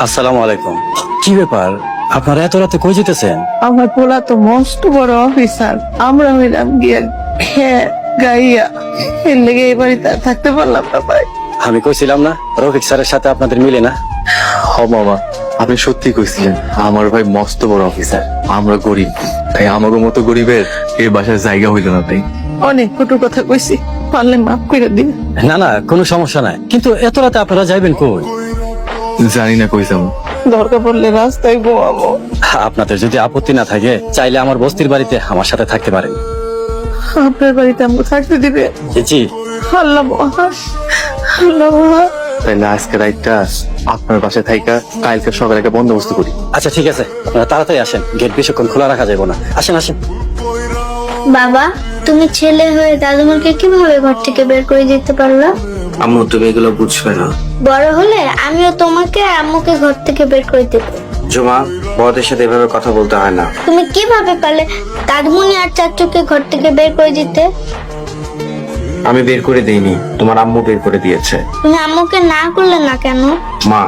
আসসালামু আলাইকুম। কি ব্যাপার, আপনারা এত রাতে কই যেতেছেন? আমার পোলা তো মস্ত বড় অফিসার, আমরা হইলাম গিয়া গাইয়া, এর লেগে এই বাড়িতে আর থাকতে পারলাম না ভাই। আমি কইছিলাম না রফিক স্যারের সাথে আপনাদের মিলে না। হ মামা, আপনি সত্যি কইছিলেন, আমার ভাই মস্ত বড় অফিসার, আমরা গরিব, তাই আমাদের মতো গরিবের এই বাসায় জায়গা হইল না। তাই অনেক কটু কথা কইছি, পারলে মাফ করে দিন। না না, কোনো সমস্যা নাই, কিন্তু এত রাতে আপনারা যাইবেন কই? জানি না কইসাম। দরকার পড়লে রাস্তায় ঘুমাবো। আপনাদের যদি আপত্তি না থাকে চাইলে আমার বস্তির বাড়িতে আমার সাথে থাকতে পারেন। আপনার বাড়িতে আমাকে থাকতে দিবে? জি। আল্লাহ মহান, আল্লাহ মহান। তাইলে আজকে রাইটটা আপনার বাসায় থাইকা কালকে সকালে একটা বন্দোবস্ত করি। আচ্ছা ঠিক আছে, আপনারা তাড়াতাড়ি আসেন, গেট বেশিক্ষণ খোলা রাখা যাবে না। আসেন আসেন। বাবা, তুমি ছেলে হয়ে দাদুমাকে কিভাবে ঘর থেকে বের করে দিতে পারলা? আম্মু তুমি এগুলো বুঝবে না। বড় হলে আমিও তোমাকে আর আম্মুকে ঘর থেকে বের করে দেব। জুমা, বড়দের সাথে এভাবে কথা বলতে হয় না। তুমি কিভাবে পারলে দাদুমণি আর চাচুকে ঘর থেকে বের করে দিতে? আমি বের করে দেইনি, তোমার আম্মু বের করে দিয়েছে। তুমি আম্মুকে না করলে না কেন? মা,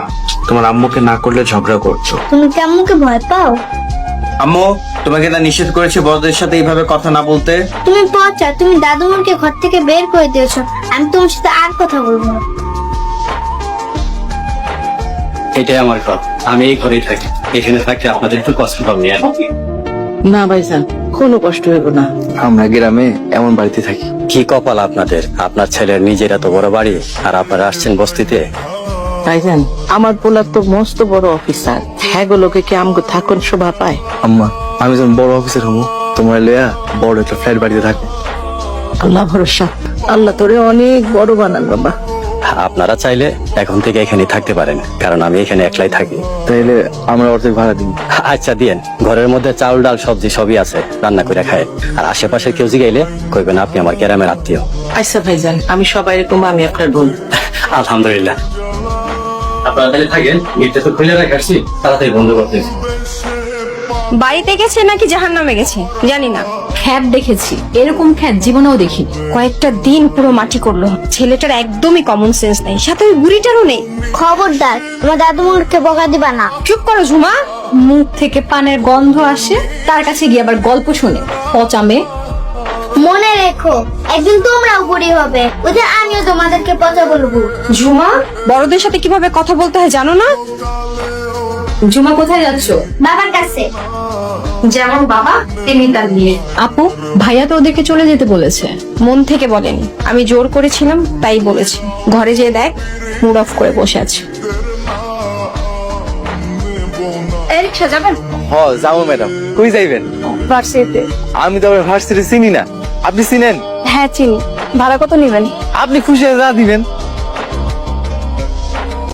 তোমার আম্মুকে না করলে ঝগড়া করছো। তুমি কি আম্মুকে ভয় পাও? আম্মু, তোমাকে না নিষেধ করেছে বড়দের সাথে এইভাবে কথা না বলতে? তুমি পচা, তুমি দাদুমণিকে ঘর থেকে বের করে দিয়েছো। আমি তোমার সাথে আর কথা বলবো না। এটাই আমার ঘর, আমি এই ঘরেই থাকি। এখানে থাকতে আপনাদের একটু কষ্ট পাবেন আর কি। না ভাইজান, কোনো কষ্ট হইব না। আমরা গ্রামে এমন বাড়িতে থাকি। কি কপাল আপনাদের, আপনার ছেলের নিজের এত বড় বাড়ি আর আপনারা আসছেন বস্তিতে। ভাইজান, আমার পোলা তো মস্ত বড় অফিসার, হ্যাঁ গুলোকে কি আমগো থাকুন শোভা পায়? আম্মা, আমি যখন বড় অফিসার হবো তোমার লইয়া বড় একটা ফ্ল্যাট বাড়িতে থাকবো। আল্লাহ ভরসা, আল্লাহ তোরে অনেক বড় বানান বাবা। আপনারা চাইলে এখন থেকে এখানে থাকতে পারেন, কারণ আমি এখানে একলাই থাকি। তাইলে আমরা অর্ধেক ভাড়া দিই। আচ্ছা দিয়েন, ঘরের মধ্যে চাউল ডাল সবজি সবই আছে, রান্না করে খায়। আর আশেপাশে কেউ জিগাইলে কইবেন আপনি আমার গ্রামের আত্মীয়। আচ্ছা ভাইজান, আমি সবাই এরকম, আমি আপনার বোন। আলহামদুলিল্লাহ। আপনারা তাহলে থাকেন, গেটটা তো খুলে রাখাচ্ছি, তাড়াতাড়ি বন্ধ করতেছি। বাড়িতে গেছে নাকি জাহান্নামে গেছে জানি না। খ্যাত দেখেছি, এরকম খ্যাত জীবনেও দেখিনি। কয়েকটা দিন পুরো মাটি করলো। ছেলেটার একদমই কমন সেন্স নেই, সাথে ওই বুড়িটারও নেই। খবরদার, আমার দাদুমণিকে বকা দিবা না। চুপ করো ঝুমা। মুখ থেকে পানের গন্ধ আসে, তার কাছে গিয়ে আবার গল্প শুনে। পচা মেয়ে। মনে রেখো, একদিন তোমরাও বুড়ি হবে, ওদের আমিও তোমাদেরকে পচা বলবো। ঝুমা, বড়দের সাথে কিভাবে কথা বলতে হয় জানো না? জুমা, কোথায় যাচ্ছ? বাবার কাছে। যেমন বাবা তেমনি তার মেয়ে। আপু, ভাইয়া তো ওদেরকে চলে যেতে বলেছে। মন থেকে বলেনি, আমি জোর করেছিলাম তাই বলেছি। ঘরে যেয়ে দেখ, মুড অফ করে বসে আছে। এই রিক্সা যাবেন? হ যাবো ম্যাডাম। কই যাইবেন? ভার্সিটিতে। আমি তো আবার ভার্সিটি চিনি না, আপনি চিনেন? হ্যাঁ চিনি। ভাড়া কত নিবেন? আপনি খুশি হয়ে যা দিবেন।